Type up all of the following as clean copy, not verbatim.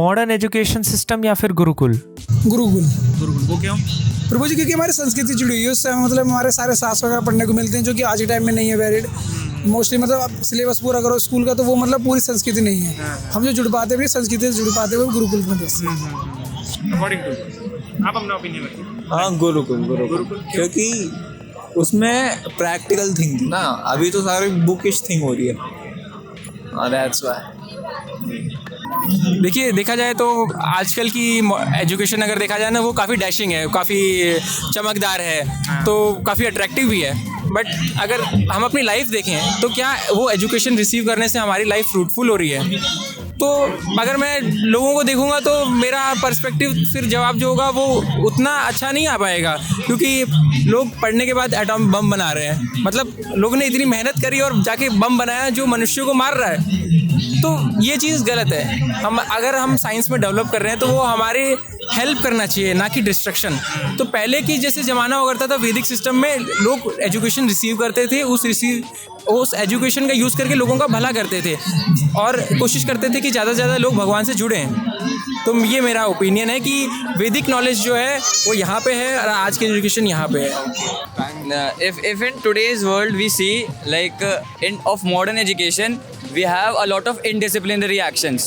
Modern education system या फिर गुरुकुल? गुरुकुल। गुरुकुल, वो क्यों? प्रभु जी, क्योंकि हमारी संस्कृति जुड़ी हुई है उससे, मतलब हमारे सारे शास्त्र वगैरह पढ़ने को मिलते हैं जो कि आज के टाइम में नहीं है वैलिड मोस्टली। मतलब आप सिलेबस पूरा करो स्कूल का तो वो मतलब पूरी संस्कृति नहीं है। हम जो जुड़ पाते हैं संस्कृति से जुड़ पाते हैं वो गुरुकुल की मदद से। अकॉर्डिंग टू आप अपना ओपिनियन रखिए। हाँ, गुरुकुल क्योंकि उसमें प्रैक्टिकल थिंग थी ना, अभी तो सारी बुकिश थिंग हो रही है। That's why. देखिए, देखा जाए तो आजकल की एजुकेशन अगर देखा जाए ना, वो काफ़ी डैशिंग है, काफ़ी चमकदार है, तो काफ़ी अट्रैक्टिव भी है। बट अगर हम अपनी लाइफ देखें तो क्या वो एजुकेशन रिसीव करने से हमारी लाइफ फ्रूटफुल हो रही है? तो अगर मैं लोगों को देखूंगा तो मेरा पर्सपेक्टिव फिर जवाब जो होगा वो उतना अच्छा नहीं आ पाएगा, क्योंकि लोग पढ़ने के बाद एटॉम बम बना रहे हैं। मतलब लोगों ने इतनी मेहनत करी और जाके बम बनाया जो मनुष्यों को मार रहा है, तो ये चीज़ गलत है। अगर हम साइंस में डेवलप कर रहे हैं तो वो हमारे हेल्प करना चाहिए, ना कि डिस्ट्रक्शन। तो पहले की जैसे ज़माना हुआ करता था, वैदिक सिस्टम में लोग एजुकेशन रिसीव करते थे, उस एजुकेशन का यूज़ करके लोगों का भला करते थे और कोशिश करते थे कि ज़्यादा से ज़्यादा लोग भगवान से जुड़ें। तो ये मेरा ओपिनियन है कि वैदिक नॉलेज जो है वो यहाँ पे है और आज की एजुकेशन यहाँ पे है। If in today's world we see like of modern education, we have a lot of indisciplinary actions,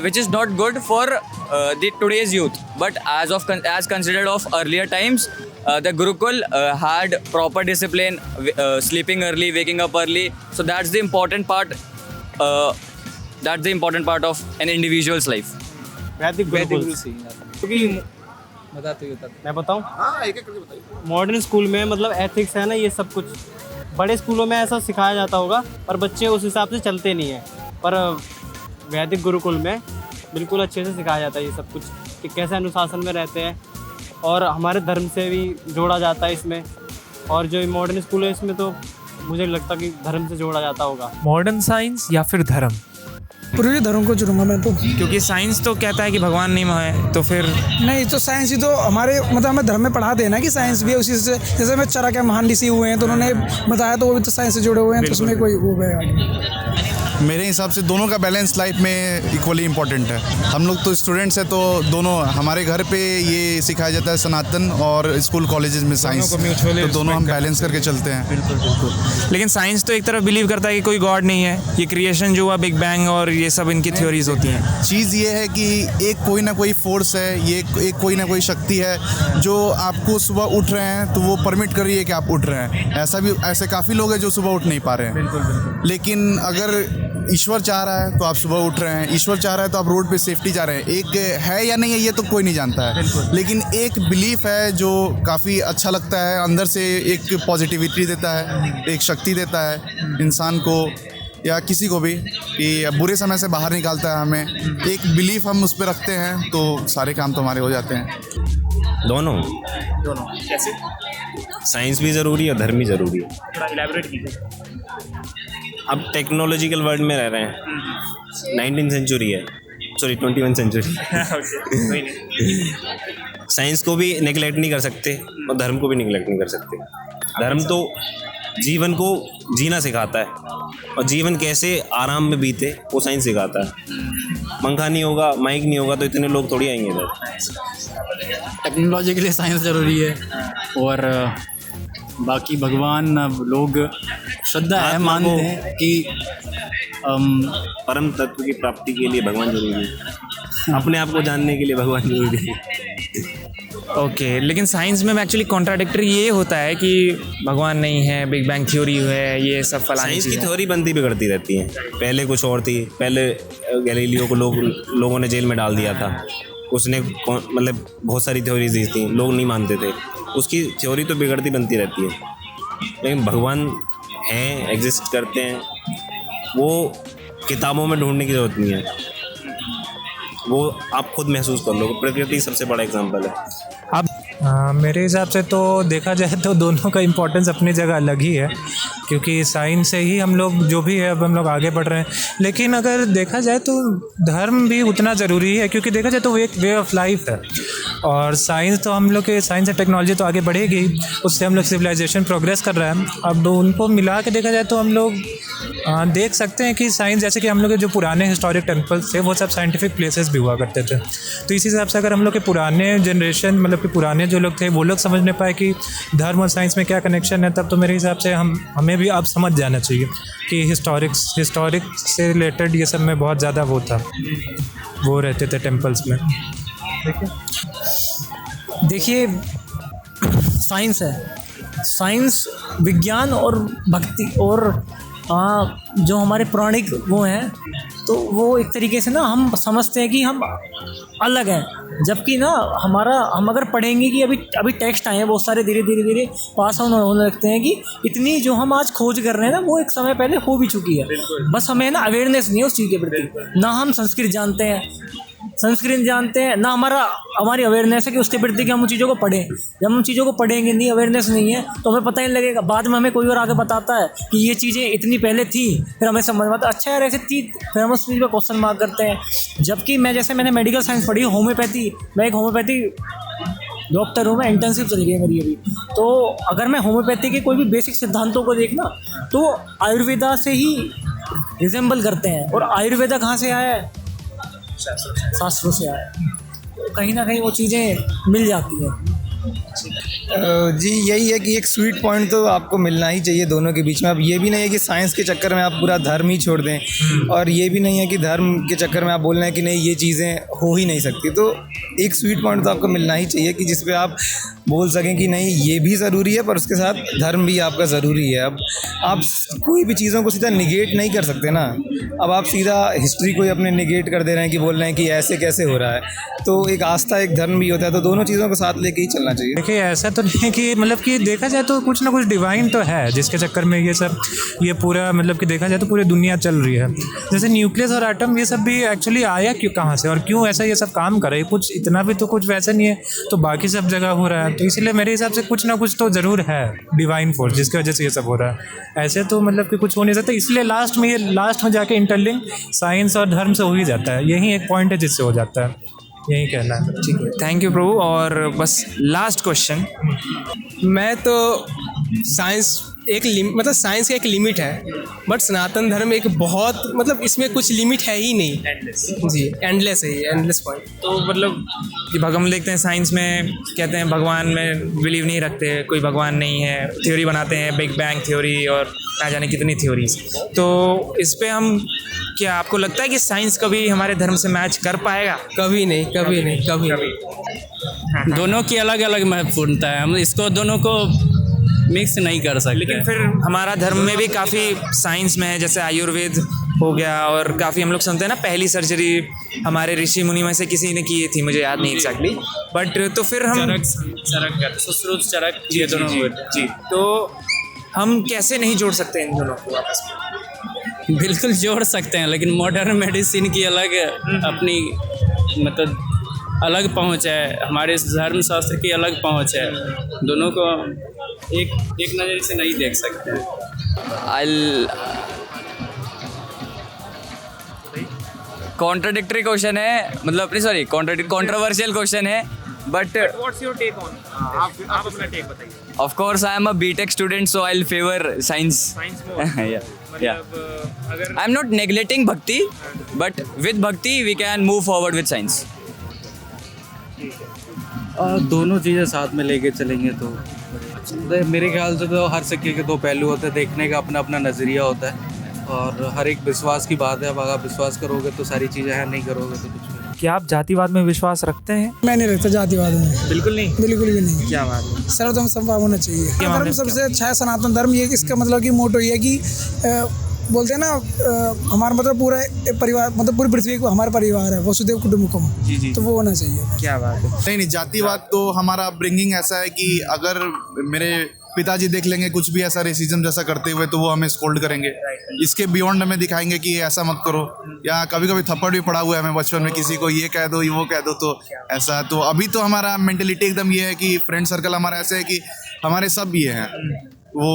which is not good for the today's youth. But as considered of earlier times, the Gurukul had proper discipline, sleeping early, waking up early. So that's the important part. That's the important part of an individual's life. वैदिक गुरुकुल क्योंकि मैं बताऊं, modern school में मतलब ethics है ना, ये सब कुछ बड़े स्कूलों में ऐसा सिखाया जाता होगा पर बच्चे उस हिसाब से चलते नहीं हैं। पर वैदिक गुरुकुल में बिल्कुल अच्छे से सिखाया जाता है ये सब कुछ कि कैसे अनुशासन में रहते हैं, और हमारे धर्म से भी जोड़ा जाता है इसमें। और जो मॉडर्न स्कूल है इसमें तो मुझे लगता कि धर्म से जोड़ा जाता होगा। मॉडर्न साइंस या फिर धर्म? पूरे धर्म को चुनूंगा मैं तो, क्योंकि साइंस तो कहता है कि भगवान नहीं है, तो फिर नहीं तो साइंस ही तो हमारे मतलब हमें धर्म में पढ़ाते हैं ना कि साइंस भी है उसी से। जैसे मैं चरक के महान ऋषि हुए हैं तो उन्होंने बताया, तो वो भी तो साइंस से जुड़े हुए हैं, तो उसमें कोई वो है। मेरे हिसाब से दोनों का बैलेंस लाइफ में इक्वली इम्पोर्टेंट है। हम लोग तो स्टूडेंट्स हैं, तो दोनों हमारे घर पे ये सिखाया जाता है सनातन, और स्कूल कॉलेजेस में साइंस, तो दोनों हम बैलेंस करके चलते हैं। बिल्कुल। लेकिन साइंस तो एक तरफ बिलीव करता है कि कोई गॉड नहीं है, ये क्रिएशन जो हुआ बिग बैंग और ये सब इनकी थ्योरीज होती हैं। चीज़ ये है कि एक कोई ना कोई फोर्स है, ये एक कोई ना कोई शक्ति है जो आपको सुबह उठ रहे हैं तो वो परमिट कर रही है कि आप उठ रहे हैं। ऐसे काफ़ी लोग हैं जो सुबह उठ नहीं पा रहे हैं। बिल्कुल। लेकिन अगर ईश्वर चाह रहा है तो आप सुबह उठ रहे हैं, ईश्वर चाह रहा है तो आप रोड पे सेफ्टी जा रहे हैं। एक है या नहीं है ये तो कोई नहीं जानता है, लेकिन एक बिलीफ है जो काफ़ी अच्छा लगता है, अंदर से एक पॉजिटिविटी देता है, एक शक्ति देता है इंसान को या किसी को भी, कि बुरे समय से बाहर निकालता है हमें। एक बिलीफ हम उस पर रखते हैं तो सारे काम तो हमारे हो जाते हैं। दोनों कैसे? साइंस भी ज़रूरी है, धर्म भी ज़रूरी है। थोड़ा इलैबोरेट कीजिए। अब टेक्नोलॉजिकल वर्ल्ड में रह रहे हैं, 19वीं सेंचुरी है, सॉरी 21वीं सेंचुरी। साइंस को भी निगलेक्ट नहीं कर सकते और धर्म को भी निगलेक्ट नहीं कर सकते। धर्म तो जीवन को जीना सिखाता है और जीवन कैसे आराम में बीते वो साइंस सिखाता है। पंखा नहीं होगा, माइक नहीं होगा तो इतने लोग थोड़ी आएंगे इधर। टेक्नोलॉजी के लिए साइंस ज़रूरी है, और बाकी भगवान लोग श्रद्धा है, मानते हैं कि परम तत्व की प्राप्ति के लिए भगवान जरूरी है, अपने आप को जानने के लिए भगवान जरूरी है। ओके, लेकिन साइंस में एक्चुअली कॉन्ट्राडिक्टरी ये होता है कि भगवान नहीं है, बिग बैंग थ्योरी है, ये सब फलानी साइंस की थ्योरी बनती बिगड़ती रहती है। पहले कुछ और थी, पहले गैलीलियो को लोगों ने जेल में डाल दिया था, उसने मतलब बहुत सारी थ्योरीज दी थी, लोग नहीं मानते थे, उसकी थ्योरी तो बिगड़ती बनती रहती है। लेकिन भगवान हैं, एग्जिस्ट करते हैं, वो किताबों में ढूंढने की ज़रूरत नहीं है, वो आप खुद महसूस कर लो। प्रकृति सबसे बड़ा एग्जाम्पल है। अब मेरे हिसाब से तो देखा जाए तो दोनों का इम्पोर्टेंस अपनी जगह अलग ही है, क्योंकि साइंस से ही हम लोग जो भी है अब हम लोग आगे बढ़ रहे हैं। लेकिन अगर देखा जाए तो धर्म भी उतना ज़रूरी है, क्योंकि देखा जाए तो वो एक वे ऑफ लाइफ है। और साइंस तो हम लोग के साइंस और टेक्नोलॉजी तो आगे बढ़ेगी, उससे हम लोग सिविलाइजेशन प्रोग्रेस कर रहा है। अब उनको मिला के देखा जाए तो हम लोग देख सकते हैं कि साइंस, जैसे कि हम लोग के जो पुराने हिस्टोरिक टेम्पल्स थे वो सब साइंटिफिक प्लेसेस भी हुआ करते थे। तो इसी हिसाब से अगर हम लोग के पुराने जनरेशन, मतलब कि पुराने जो लोग थे वो लोग समझ नहीं पाए कि धर्म और साइंस में क्या कनेक्शन है, तब तो मेरे हिसाब से हमें भी अब समझ जाना चाहिए कि हिस्टोरिक से रिलेटेड ये सब में बहुत ज़्यादा वो रहते थे टेम्पल्स में। देखिए, साइंस है, साइंस विज्ञान और भक्ति और जो हमारे पौराणिक वो हैं, तो वो एक तरीके से ना हम समझते हैं कि हम अलग हैं, जबकि ना हम अगर पढ़ेंगे कि अभी टेक्स्ट आए हैं बहुत सारे, धीरे धीरे पास ऑन होने लगते हैं कि इतनी जो हम आज खोज कर रहे हैं ना वो एक समय पहले हो भी चुकी है, बस हमें ना अवेयरनेस नहीं है उस चीज़ के प्रति। ना हम संस्कृत जानते हैं, ना हमारी अवेयरनेस है कि उसके प्रति कि हम उन चीज़ों को पढ़ें। जब हम चीज़ों को पढ़ेंगे नहीं, अवेयरनेस नहीं है, तो हमें पता ही नहीं लगेगा। बाद में हमें कोई और आगे बताता है कि ये चीज़ें इतनी पहले थी, फिर हमें समझ में आता है अच्छा यार ऐसे थी, फिर हम उस चीज़ पर क्वेश्चन मार्क करते हैं। जबकि मैंने मेडिकल साइंस पढ़ी, होम्योपैथी, मैं एक होम्योपैथी डॉक्टर हूँ, मैं इंटर्नशिप चल गई है मेरी अभी। तो अगर मैं होम्योपैथी के कोई भी बेसिक सिद्धांतों को देखना तो आयुर्वेदा से ही रिजेंबल करते हैं। और आयुर्वेदा कहाँ से आया है? शास्त्रों से आया है। तो कहीं ना कहीं वो चीज़ें मिल जाती हैं। जी यही है कि एक स्वीट पॉइंट तो आपको मिलना ही चाहिए दोनों के बीच में। अब ये भी नहीं है कि साइंस के चक्कर में आप पूरा धर्म ही छोड़ दें, और ये भी नहीं है कि धर्म के चक्कर में आप बोल रहे हैं कि नहीं ये चीज़ें हो ही नहीं सकती। तो एक स्वीट पॉइंट तो आपको मिलना ही चाहिए कि जिस पे आप बोल सकें कि नहीं ये भी ज़रूरी है पर उसके साथ धर्म भी आपका ज़रूरी है। अब आप कोई भी चीज़ों को सीधा निगेट नहीं कर सकते ना। अब आप सीधा हिस्ट्री को ही अपने निगेट कर दे रहे हैं कि बोल रहे हैं कि ऐसे कैसे हो रहा है। तो एक आस्था एक धर्म भी होता है, तो दोनों चीज़ों को साथ लेके ही चलना चाहिए। देखिए ऐसा तो नहीं है कि मतलब कि देखा जाए तो कुछ ना कुछ डिवाइन तो है जिसके चक्कर में ये पूरा मतलब कि देखा जाए तो पूरी दुनिया चल रही है। जैसे न्यूक्लियस और एटम ये सब भी एक्चुअली आया क्यों, कहाँ से और क्यों ऐसा ये सब काम कर रहे हैं, कुछ इतना भी तो कुछ वैसा नहीं है तो बाकी सब जगह हो रहा है। तो इसलिए मेरे हिसाब से कुछ ना कुछ तो ज़रूर है डिवाइन फोर्स जिसकी वजह से ये सब हो रहा है। ऐसे तो मतलब कि कुछ हो नहीं सकता, इसलिए लास्ट में जाके इंटरलिंक साइंस और धर्म से हो ही जाता है। यही एक पॉइंट है जिससे हो जाता है, यही कहना है। ठीक है, थैंक यू प्रभु। और बस लास्ट क्वेश्चन, मैं तो साइंस मतलब साइंस का एक लिमिट है, बट सनातन धर्म एक बहुत मतलब इसमें कुछ लिमिट है ही नहीं जी, एंडलेस है, एंडलेस पॉइंट। तो मतलब कि हम देखते हैं साइंस में कहते हैं भगवान में बिलीव नहीं रखते, कोई भगवान नहीं है, थ्योरी बनाते हैं बिग बैंग थ्योरी और ना जाने कितनी थ्योरीज। तो इस पे हम क्या आपको लगता है कि साइंस कभी हमारे धर्म से मैच कर पाएगा? कभी नहीं, कभी नहीं, कभी नहीं। दोनों की अलग अलग महत्वपूर्णता है, हम इसको दोनों को मिक्स नहीं कर सकते। लेकिन फिर हमारा धर्म में भी काफ़ी साइंस में है, जैसे आयुर्वेद हो गया, और काफ़ी हम लोग सुनते हैं ना पहली सर्जरी हमारे ऋषि मुनि में से किसी ने की थी, मुझे याद नहीं एग्जैक्टली, बट तो फिर हम चरक ये दोनों जी, तो हम कैसे नहीं जोड़ सकते इन दोनों को आपस में? बिल्कुल जोड़ सकते हैं, लेकिन मॉडर्न मेडिसिन की अलग अपनी मतलब अलग पहुंच है, हमारे धर्म शास्त्र की अलग पहुंच है। दोनों को एक नज़र से नहीं देख सकते। कॉन्ट्राडिक्टरी क्वेश्चन है, मतलब सॉरी कॉन्ट्रोवर्शियल क्वेश्चन है, but what's your take on? आप अपना टेक बताइए। Of course I am a BTech student, so I will favour science yeah. I am not neglecting bhakti, but with bhakti we can move forward with science. दोनों चीज़ें साथ में लेके चलेंगे तो मेरे ख्याल से तो हर सिक्के के दो पहलू होते हैं, देखने का अपना अपना नज़रिया होता है और हर एक विश्वास की बात है। अब अगर विश्वास करोगे तो सारी चीज़ें हैं, नहीं करोगे तो कुछ नहीं। क्या आप जातिवाद में विश्वास रखते हैं? मैं नहीं रखता जातिवाद में, बिल्कुल नहीं, बिल्कुल भी नहीं। क्या बात है? सर्वधर्म समभाव होना चाहिए। धर्म सबसे अच्छा है सनातन धर्म। ये इसका मतलब कि मोटो ये है कि बोलते हैं ना हमारा मतलब पूरा परिवार, मतलब पूरी पृथ्वी को हमारा परिवार है, वसुदेव कुटुंबकम। जी तो वो होना चाहिए। क्या बात है? नहीं जातिवाद तो हमारा अपब्रिंगिंग ऐसा है कि अगर मेरे पिताजी देख लेंगे कुछ भी ऐसा रेसिज्म जैसा करते हुए तो वो हमें स्कोल्ड करेंगे। इसके बियॉन्ड हमें दिखाएंगे कि ऐसा मत करो, या कभी कभी थप्पड़ भी पड़ा हुआ है हमें बचपन में, किसी को ये कह दो वो कह दो, तो ऐसा। तो अभी तो हमारा मेंटेलिटी एकदम ये है कि फ्रेंड सर्कल हमारा ऐसे है कि हमारे सब ये हैं, वो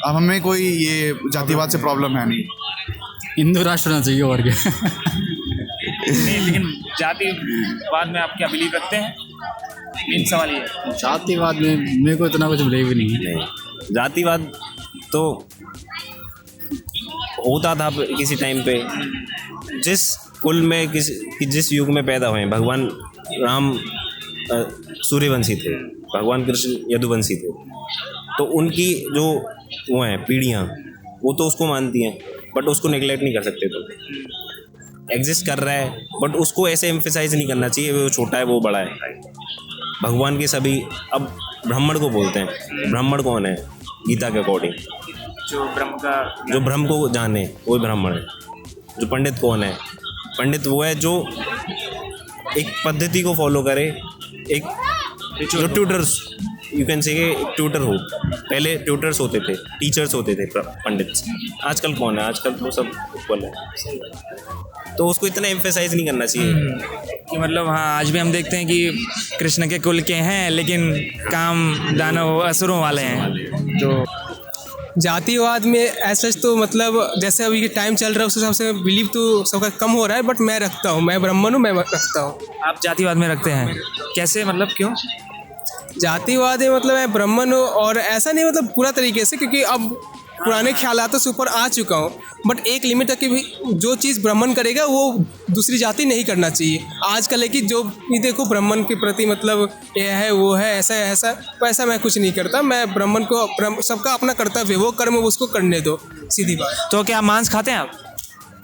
अब हमें कोई ये जातिवाद से प्रॉब्लम है नहीं। हिंदू राष्ट्र होना चाहिए और क्या। नहीं, लेकिन जातिवाद में आप क्या बिलीव रखते हैं? मेन सवाल ये है। जातिवाद में मेरे को इतना कुछ बिलीव नहीं है। नहीं, जातिवाद तो होता था किसी टाइम पे, जिस कुल में जिस युग में पैदा हुए। भगवान राम सूर्यवंशी थे, भगवान कृष्ण यदुवंशी थे, तो उनकी जो वो हैं पीढ़ियाँ, वो तो उसको मानती हैं, बट उसको नेगलेक्ट नहीं कर सकते। तो एग्जिस्ट कर रहा है, बट उसको ऐसे एम्फेसाइज नहीं करना चाहिए वो छोटा है वो बड़ा है। भगवान के सभी, अब ब्राह्मण को बोलते हैं, ब्राह्मण कौन है गीता के अकॉर्डिंग? जो ब्रह्म को जाने वो ब्राह्मण है। जो पंडित कौन है? पंडित वो है जो एक पद्धति को फॉलो करे, एक जो ट्यूटर्स, यू कैन से एक ट्यूटर हो। पहले ट्यूटर्स होते थे, टीचर्स होते थे पंडित। आजकल कौन है? आजकल तो सब इक्वल है, तो उसको इतना एम्फेसाइज नहीं करना चाहिए कि मतलब हाँ, आज भी हम देखते हैं कि कृष्ण के कुल के हैं, लेकिन काम दानव असुरों वाले हैं। तो जातिवाद में ऐसा तो मतलब जैसे अभी के टाइम चल रहा है उस हिसाब से बिलीव तो सबका कम हो रहा है, बट मैं रखता हूँ, मैं ब्राह्मण हूँ, मैं रखता हूँ। आप जातिवाद में रखते हैं? कैसे, मतलब क्यों? जातिवाद है मतलब मैं ब्राह्मण हूँ, और ऐसा नहीं मतलब पूरा तरीके से, क्योंकि अब पुराने ख्यालातों से ऊपर आ चुका हूँ, बट एक लिमिट तक कि भी जो चीज़ ब्राह्मण करेगा वो दूसरी जाति नहीं करना चाहिए। आजकल है कि जो ये देखो ब्राह्मण के प्रति मतलब ये है वो है, ऐसा है ऐसा, तो ऐसा मैं कुछ नहीं करता। मैं ब्राह्मण को, सबका अपना कर्तव्य है, वो कर्म उसको करने दो, सीधी बात। तो क्या मांस खाते हैं आप?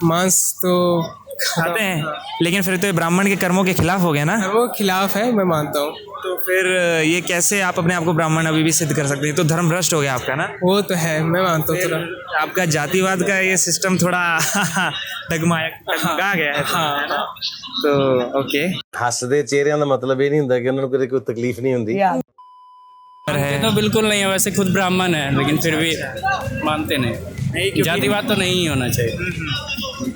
मांस तो खाते हैं, लेकिन फिर तो ये ब्राह्मण के कर्मों के खिलाफ हो गया ना? वो खिलाफ है, मैं मानता हूँ। तो फिर ये कैसे आप अपने आप को ब्राह्मण अभी भी सिद्ध कर सकते हैं? तो धर्म भ्रष्ट हो गया आपका ना? वो तो है, मैं मानता हूँ। थोड़ा आपका जातिवाद का ये सिस्टम थोड़ा डगमगा गया है। हाँ, तो ओके। हੱਸਦੇ ਚਿਹਰਿਆਂ ਦਾ ਮਤਲਬ ਇਹ ਨਹੀਂ ਹੁੰਦਾ ਕਿ ਉਹਨਾਂ ਨੂੰ ਕਦੇ ਕੋਈ ਤਕਲੀਫ नहीं ਹੁੰਦੀ। मानते तो बिल्कुल नहीं है, वैसे खुद ब्राह्मण है, लेकिन फिर भी मानते नहीं। जातिवाद तो नहीं होना चाहिए,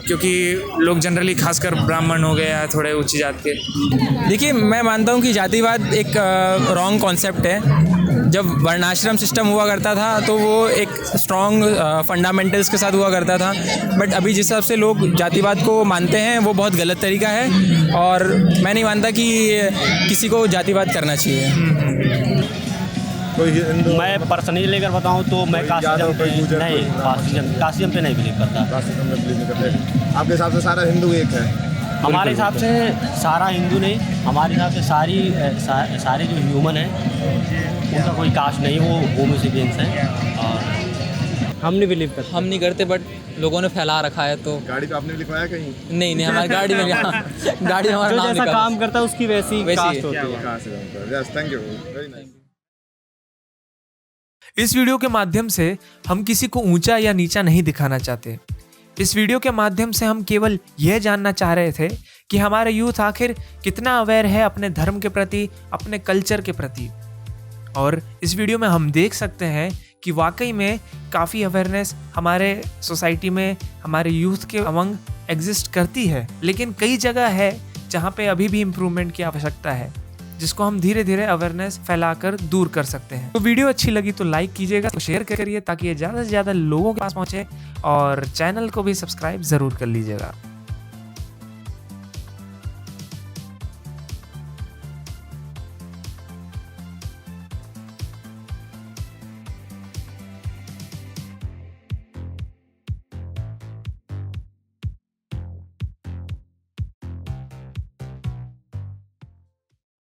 क्योंकि लोग जनरली खासकर ब्राह्मण हो गया, थोड़े ऊंची जात के। देखिए, मैं मानता हूँ कि जातिवाद एक रॉन्ग कॉन्सेप्ट है। जब वर्णाश्रम सिस्टम हुआ करता था तो वो एक स्ट्रॉन्ग फंडामेंटल्स के साथ हुआ करता था, बट अभी जिस हिसाब से लोग जातिवाद को मानते हैं वो बहुत गलत तरीका है, और मैं नहीं मानता कि किसी को जातिवाद करना चाहिए। मैं पर्सनली लेकर बताऊं तो मैं कास्टिज्म पे नहीं, कास्टिज्म पे नहीं बिलीव करता। कास्टिज्म में बिलीव नहीं करते। आपके हिसाब से सारा हिंदू एक है? हमारे हिसाब से सारा हिंदू नहीं, हमारे हिसाब से सारे जो ह्यूमन हैं उनका कोई कास्ट नहीं, वो होमोसेपियंस हैं। और हम नहीं बिलीव करते। हम नहीं करते, बट लोगों ने फैला रखा है। तो गाड़ी पे आपने भी लिखवाया कहीं? नहीं, हमारी गाड़ी में गाड़ी में हमारा जो नाम जैसा लिखा काम करता है उसकी वैसी कास्ट होती है। Yes, thank you, very nice. इस वीडियो के माध्यम से हम किसी को ऊंचा या नीचा नहीं दिखाना चाहते। इस वीडियो के माध्यम से हम केवल यह जानना चाह रहे थे कि हमारा यूथ आखिर कितना अवेयर है अपने धर्म के प्रति, अपने कल्चर के प्रति। और इस वीडियो में हम देख सकते हैं कि वाकई में काफ़ी अवेयरनेस हमारे सोसाइटी में, हमारे यूथ के अमंग एग्जिस्ट करती है, लेकिन कई जगह है जहाँ पे अभी भी इम्प्रूवमेंट की आवश्यकता है, जिसको हम धीरे धीरे अवेयरनेस फैलाकर दूर कर सकते हैं। तो वीडियो अच्छी लगी तो लाइक कीजिएगा, तो शेयर करिए ताकि ये ज़्यादा से ज़्यादा लोगों के पास पहुँचे, और चैनल को भी सब्सक्राइब ज़रूर कर लीजिएगा।